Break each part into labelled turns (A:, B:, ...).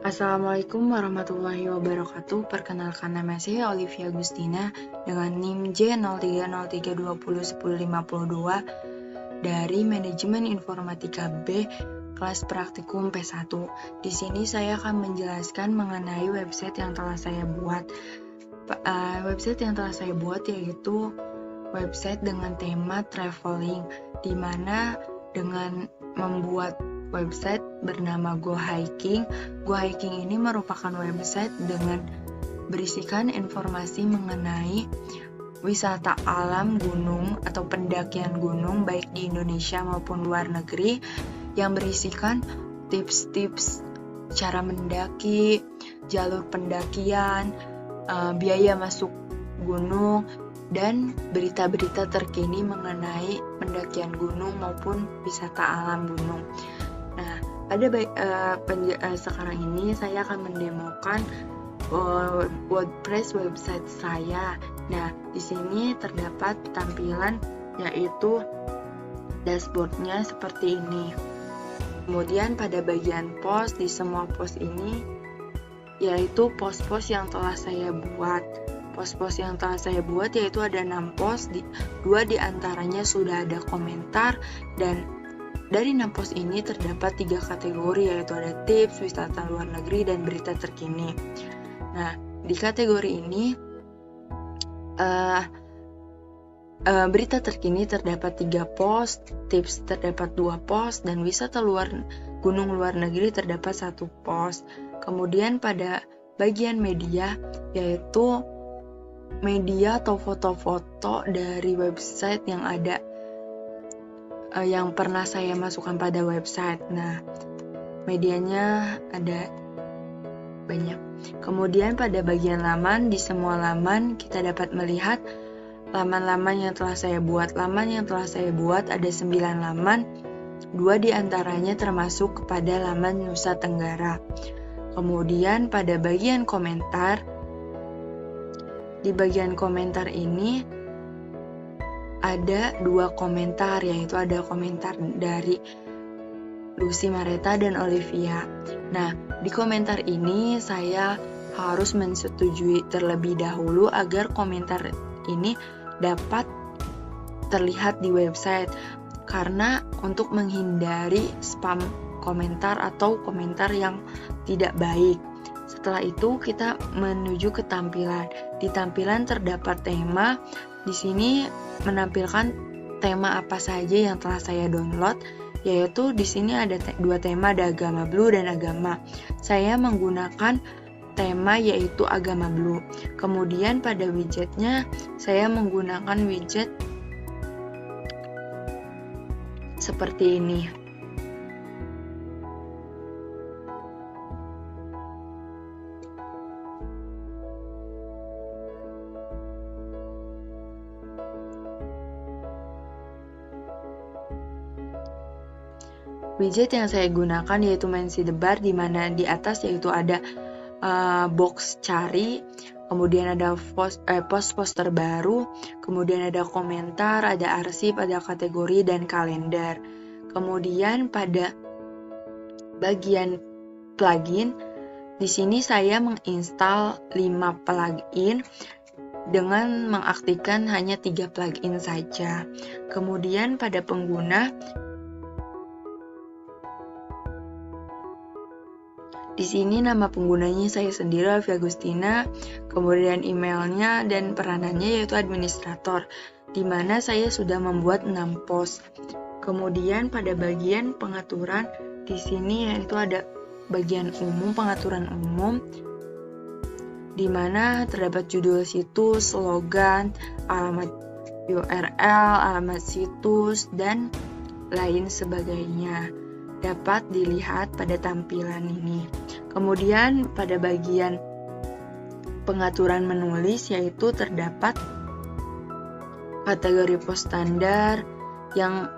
A: Assalamualaikum warahmatullahi wabarakatuh. Perkenalkan, nama saya Olivia Agustina dengan NIM J0303201052 dari Manajemen Informatika B kelas praktikum P1. Di sini saya akan menjelaskan mengenai website yang telah saya buat. Website yang telah saya buat yaitu website dengan tema traveling, di mana dengan membuat website bernama Go Hiking. Go Hiking ini merupakan website dengan berisikan informasi mengenai wisata alam gunung atau pendakian gunung baik di Indonesia maupun luar negeri, yang berisikan tips-tips cara mendaki, jalur pendakian, biaya masuk gunung, dan berita-berita terkini mengenai pendakian gunung maupun wisata alam gunung. Nah, sekarang ini saya akan mendemokan WordPress website saya. Nah, di sini terdapat tampilan yaitu dashboardnya seperti ini. Kemudian pada bagian post, di semua post ini yaitu post-post yang telah saya buat. Post-post yang telah saya buat yaitu ada 6 post, 2 diantaranya sudah ada komentar, dan dari 6 post ini terdapat 3 kategori, yaitu ada tips, wisata luar negeri, dan berita terkini. Nah, di kategori ini berita terkini terdapat 3 post, tips terdapat 2 post, dan wisata gunung luar negeri terdapat 1 post. Kemudian pada bagian media, yaitu media atau foto-foto dari website yang ada, yang pernah saya masukkan pada website. Nah, medianya ada banyak. Kemudian pada bagian laman, di semua laman kita dapat melihat laman-laman yang telah saya buat. Laman yang telah saya buat ada 9 laman, 2 diantaranya termasuk kepada laman Nusa Tenggara. Kemudian pada bagian komentar, di bagian komentar ini ada 2 komentar, yaitu ada komentar dari Lucy Mareta dan Olivia. Nah, di komentar ini saya harus mensetujui terlebih dahulu agar komentar ini dapat terlihat di website, karena untuk menghindari spam komentar atau komentar yang tidak baik. Setelah itu kita menuju ke tampilan. Di tampilan terdapat tema. Di sini menampilkan tema apa saja yang telah saya download, yaitu di sini ada 2 tema, ada agama blue dan agama. Saya menggunakan tema yaitu agama blue. Kemudian pada widgetnya saya menggunakan widget seperti ini. Widget yang saya gunakan yaitu mention the bar, di mana di atas yaitu ada box cari, kemudian ada post terbaru, kemudian ada komentar, ada arsip, ada kategori, dan kalender. Kemudian pada bagian plugin, di sini saya menginstal 5 plugin dengan mengaktifkan hanya 3 plugin saja. Kemudian pada pengguna, di sini nama penggunanya saya sendiri, Olivia Agustina, kemudian emailnya dan peranannya yaitu administrator, di mana saya sudah membuat 6 post. Kemudian pada bagian pengaturan, di sini yaitu ada bagian umum, pengaturan umum, di mana terdapat judul situs, slogan, alamat URL, alamat situs, dan lain sebagainya. Dapat dilihat pada tampilan ini. Kemudian pada bagian pengaturan menulis, yaitu terdapat kategori post standar yang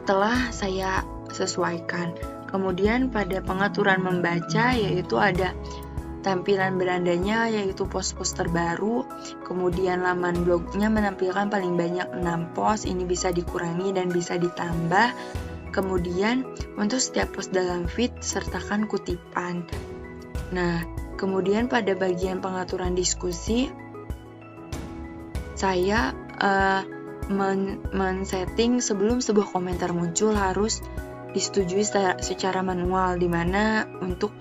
A: telah saya sesuaikan. Kemudian pada pengaturan membaca, yaitu ada tampilan berandanya yaitu post-post terbaru. Kemudian laman blognya menampilkan paling banyak 6 post, ini bisa dikurangi dan bisa ditambah. Kemudian untuk setiap post dalam feed sertakan kutipan. Nah, kemudian pada bagian pengaturan diskusi, saya men-setting sebelum sebuah komentar muncul harus disetujui secara manual, di mana untuk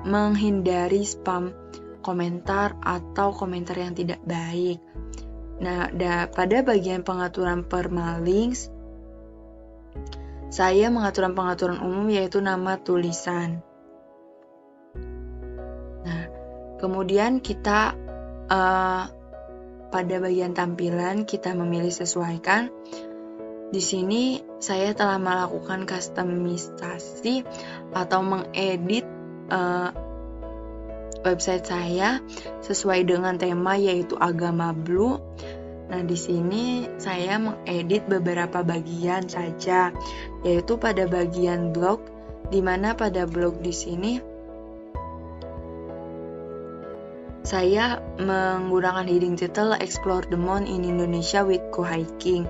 A: menghindari spam komentar atau komentar yang tidak baik. Nah, pada bagian pengaturan permalinks, saya mengatur pengaturan umum yaitu nama tulisan. Nah, kemudian kita pada bagian tampilan kita memilih sesuaikan. Di sini saya telah melakukan kustomisasi atau mengedit website saya sesuai dengan tema yaitu agama Blue. Nah, di sini saya mengedit beberapa bagian saja, yaitu pada bagian blog, di mana pada blog di sini saya menggunakan heading title Explore the Mountain in Indonesia with Go Hiking.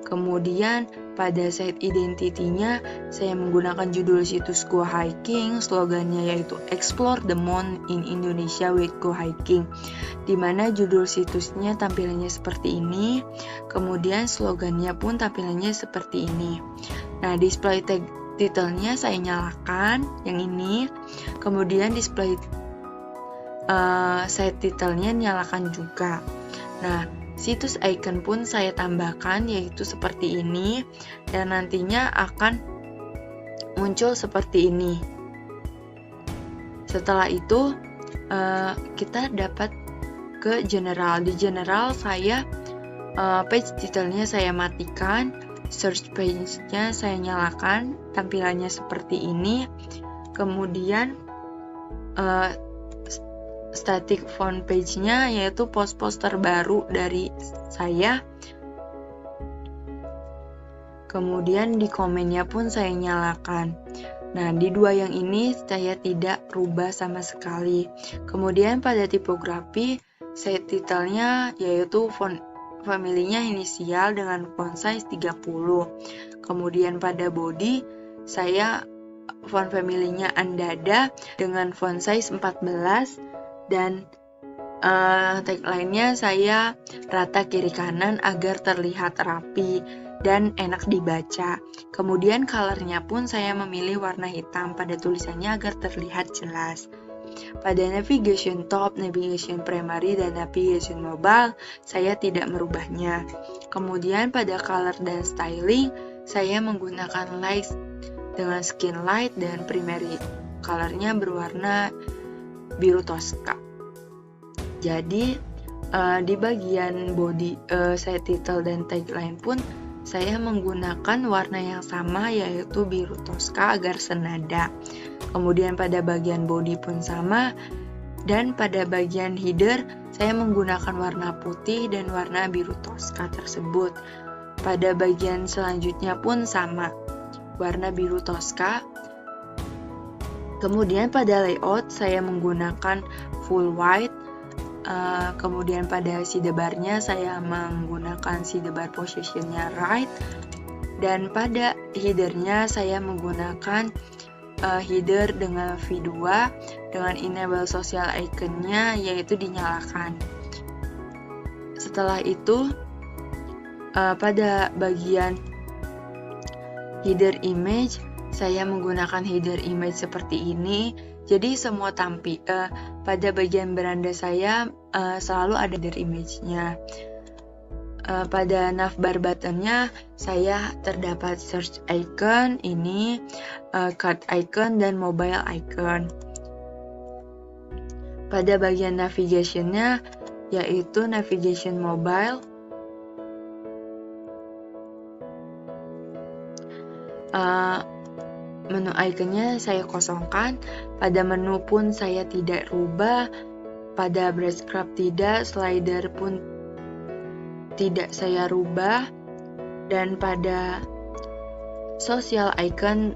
A: Kemudian pada site identity-nya saya menggunakan judul situs Go Hiking, slogannya yaitu Explore the Mountain in Indonesia with Go Hiking, di mana judul situsnya tampilannya seperti ini, kemudian slogannya pun tampilannya seperti ini. Nah, display title-nya saya nyalakan yang ini, kemudian display site title-nya nyalakan juga. Nah, situs icon pun saya tambahkan yaitu seperti ini, dan nantinya akan muncul seperti ini. Setelah itu kita dapat ke general. Di general saya page title-nya saya matikan, search page-nya saya nyalakan, tampilannya seperti ini. Kemudian static font page-nya yaitu post-post terbaru dari saya. Kemudian di komennya pun saya nyalakan. Nah, di dua yang ini saya tidak rubah sama sekali. Kemudian pada tipografi, site title-nya yaitu font family-nya inisial dengan font size 30. Kemudian pada body, saya font family-nya Andada dengan font size 14. Dan tagline-nya saya rata kiri kanan agar terlihat rapi dan enak dibaca. Kemudian color-nya pun saya memilih warna hitam pada tulisannya agar terlihat jelas. Pada navigation top, navigation primary, dan navigation mobile, saya tidak merubahnya. Kemudian pada color dan styling, saya menggunakan light dengan skin light dan primary color-nya berwarna biru Tosca. Jadi di bagian body, site title dan tagline pun saya menggunakan warna yang sama yaitu biru Tosca agar senada. Kemudian pada bagian body pun sama, dan pada bagian header saya menggunakan warna putih dan warna biru Tosca tersebut. Pada bagian selanjutnya pun sama, warna biru Tosca. Kemudian pada layout saya menggunakan full white. Kemudian pada sidebarnya saya menggunakan sidebar positionnya right. Dan pada headernya saya menggunakan header dengan V2 dengan enable social icon-nya yaitu dinyalakan. Setelah itu pada bagian header image saya menggunakan header image seperti ini. Jadi semua pada bagian beranda saya selalu ada header image-nya. Pada navbar button-nya saya terdapat search icon ini, card icon, dan mobile icon. Pada bagian navigation-nya yaitu navigation mobile, menu ikonnya saya kosongkan. Pada menu pun saya tidak rubah. Pada brush scrub tidak, slider pun tidak saya rubah. Dan pada social icon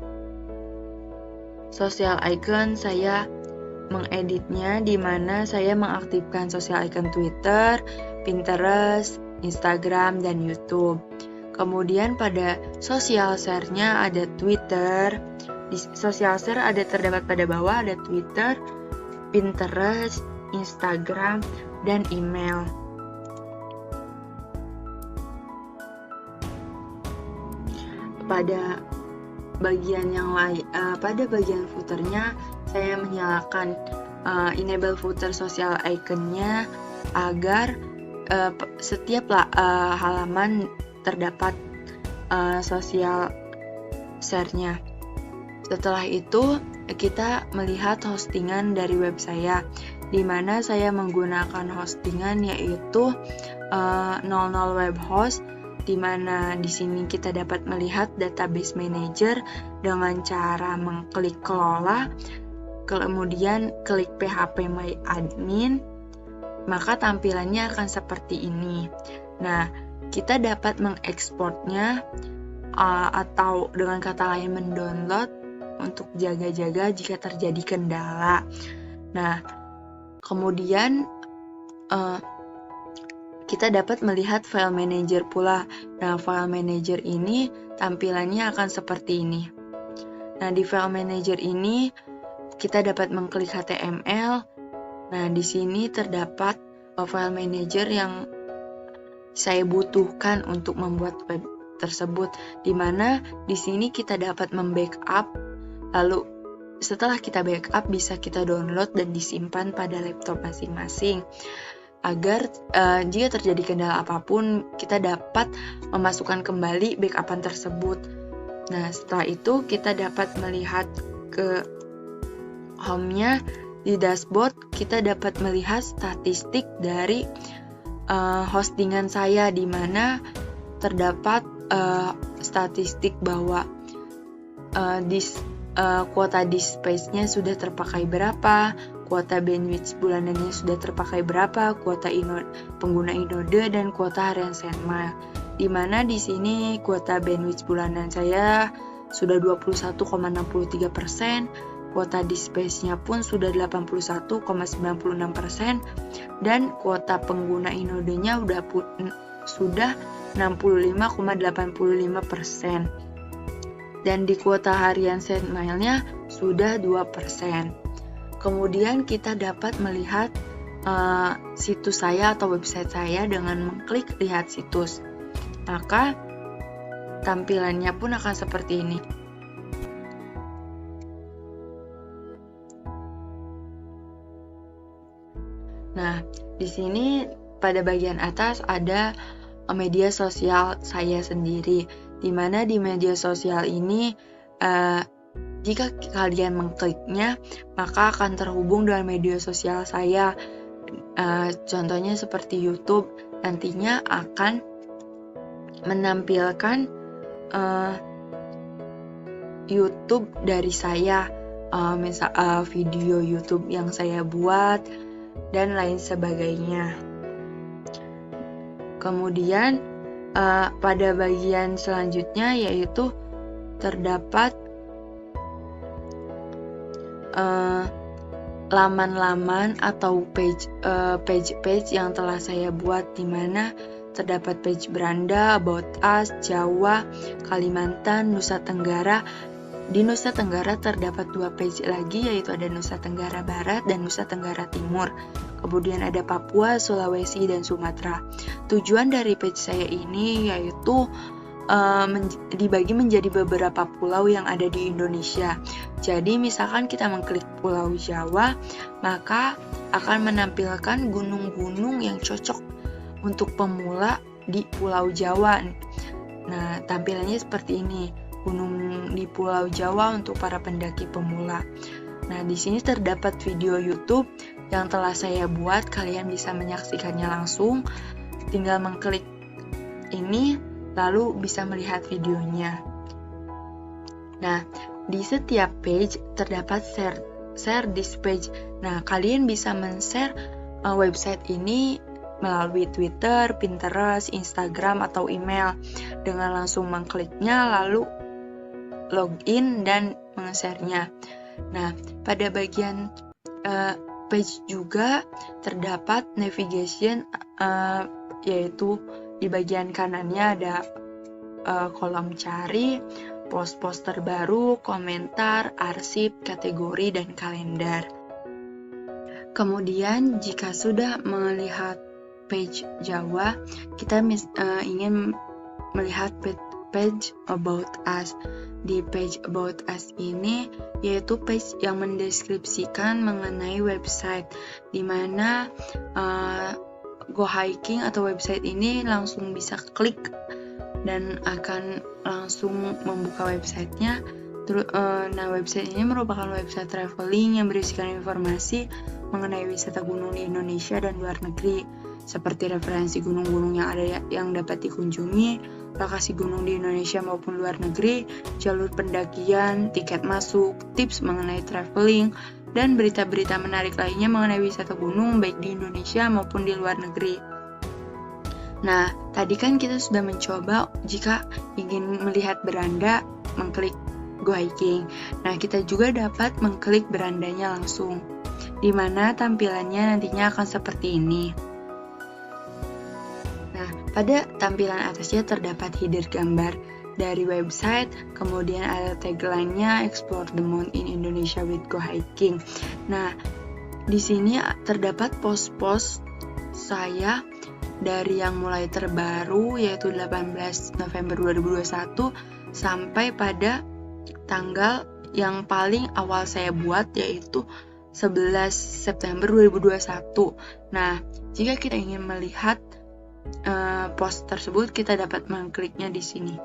A: saya mengeditnya, di mana saya mengaktifkan social icon Twitter, Pinterest, Instagram, dan YouTube. Kemudian pada social share-nya ada Twitter, Di social share terdapat pada bawah, ada Twitter, Pinterest, Instagram, dan email. Pada bagian yang lain, pada bagian footernya saya menyalakan enable footer social icon-nya agar setiap halaman terdapat social share-nya. Setelah itu kita melihat hostingan dari web saya, di mana saya menggunakan hostingan yaitu 00 Web Host, di mana di sini kita dapat melihat database manager dengan cara mengklik kelola, kemudian klik PHP My Admin, maka tampilannya akan seperti ini. Nah, kita dapat mengekspornya atau dengan kata lain mendownload untuk jaga-jaga jika terjadi kendala. Nah, kemudian kita dapat melihat file manager pula. Nah, file manager ini tampilannya akan seperti ini. Nah, di file manager ini kita dapat mengklik HTML. Nah, di sini terdapat file manager yang saya butuhkan untuk membuat web tersebut, di mana di sini kita dapat membackup, lalu setelah kita backup bisa kita download dan disimpan pada laptop masing-masing agar jika terjadi kendala apapun kita dapat memasukkan kembali backupan tersebut. Nah, setelah itu kita dapat melihat ke home-nya. Di dashboard kita dapat melihat statistik dari hostingan saya, di mana terdapat statistik bahwa kuota disk space-nya sudah terpakai berapa, kuota bandwidth bulanannya sudah terpakai berapa, kuota pengguna inode, dan kuota harian sendmile. Di mana di sini kuota bandwidth bulanan saya sudah 21,63%, kuota disk space-nya pun sudah 81,96%, dan kuota pengguna inodenya sudah 65,85%. Dan di kuota harian sendmile-nya sudah 2%. Kemudian kita dapat melihat situs saya atau website saya dengan mengklik lihat situs. Maka tampilannya pun akan seperti ini. Nah, di sini pada bagian atas ada media sosial saya sendiri, di mana di media sosial ini jika kalian mengkliknya maka akan terhubung dengan media sosial saya. Contohnya seperti YouTube, nantinya akan menampilkan YouTube dari saya, misal video YouTube yang saya buat dan lain sebagainya. Kemudian pada bagian selanjutnya yaitu terdapat laman-laman atau page yang telah saya buat, di mana terdapat page beranda, about us, Jawa, Kalimantan, Nusa Tenggara. Di Nusa Tenggara terdapat 2 page lagi, yaitu ada Nusa Tenggara Barat dan Nusa Tenggara Timur. Kemudian ada Papua, Sulawesi, dan Sumatera. Tujuan dari page saya ini yaitu dibagi menjadi beberapa pulau yang ada di Indonesia. Jadi misalkan kita mengklik Pulau Jawa, maka akan menampilkan gunung-gunung yang cocok untuk pemula di Pulau Jawa. Nah, tampilannya seperti ini. Gunung di Pulau Jawa untuk para pendaki pemula. Nah, di sini terdapat video YouTube yang telah saya buat, kalian bisa menyaksikannya langsung. Tinggal mengklik ini, lalu bisa melihat videonya. Nah, di setiap page terdapat share this page. Nah, kalian bisa men-share website ini melalui Twitter, Pinterest, Instagram, atau email. Dengan langsung mengkliknya, lalu login dan meng-share-nya. Nah, pada bagian page juga terdapat navigation, yaitu di bagian kanannya ada kolom cari, post-post terbaru, komentar, arsip, kategori, dan kalender. Kemudian jika sudah melihat page Jawa, kita ingin melihat page About Us. Di page About Us ini yaitu page yang mendeskripsikan mengenai website, di mana Go Hiking atau website ini langsung bisa klik dan akan langsung membuka websitenya. Nah, website ini merupakan website traveling yang berisikan informasi mengenai wisata gunung di Indonesia dan luar negeri, seperti referensi gunung-gunung yang dapat dikunjungi, lokasi gunung di Indonesia maupun luar negeri, jalur pendakian, tiket masuk, tips mengenai traveling, dan berita-berita menarik lainnya mengenai wisata gunung baik di Indonesia maupun di luar negeri. Nah, tadi kan kita sudah mencoba jika ingin melihat beranda, mengklik Go Hiking. Nah, kita juga dapat mengklik berandanya langsung, di mana tampilannya nantinya akan seperti ini. Nah, pada tampilan atasnya terdapat header gambar dari website, kemudian ada tagline-nya Explore the Mountain in Indonesia with Go Hiking. Nah, di sini terdapat post-post saya dari yang mulai terbaru yaitu 18 November 2021 sampai pada tanggal yang paling awal saya buat yaitu 11 September 2021. Nah, jika kita ingin melihat post tersebut, kita dapat mengkliknya di sini.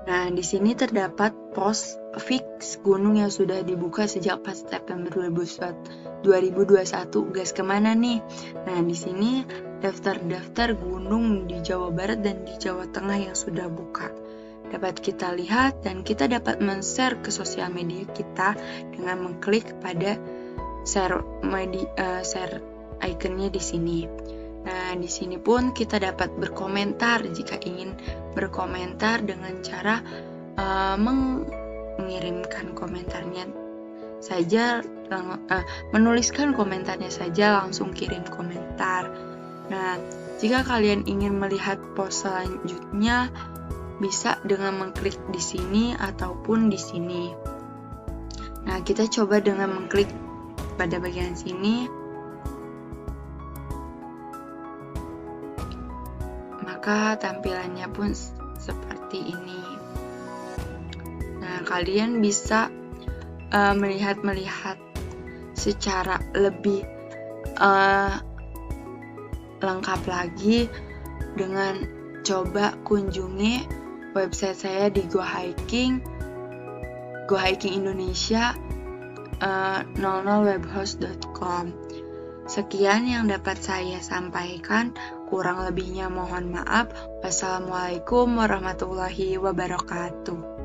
A: Nah, di sini terdapat post fix gunung yang sudah dibuka sejak 4 September 2021. Gas kemana nih? Nah, di sini daftar-daftar gunung di Jawa Barat dan di Jawa Tengah yang sudah buka dapat kita lihat, dan kita dapat men-share ke sosial media kita dengan mengklik pada share ikonnya di sini. Nah, di sini pun kita dapat berkomentar jika ingin berkomentar dengan cara mengirimkan komentarnya saja, menuliskan komentarnya saja, langsung kirim komentar. Nah, jika kalian ingin melihat post selanjutnya, bisa dengan mengklik di sini ataupun di sini. Nah, kita coba dengan mengklik pada bagian sini. Maka tampilannya pun seperti ini. Nah, kalian bisa melihat secara lebih lengkap lagi dengan coba kunjungi website saya di Go Hiking Indonesia 00webhost.com. Sekian yang dapat saya sampaikan, kurang lebihnya mohon maaf. Wassalamualaikum warahmatullahi wabarakatuh.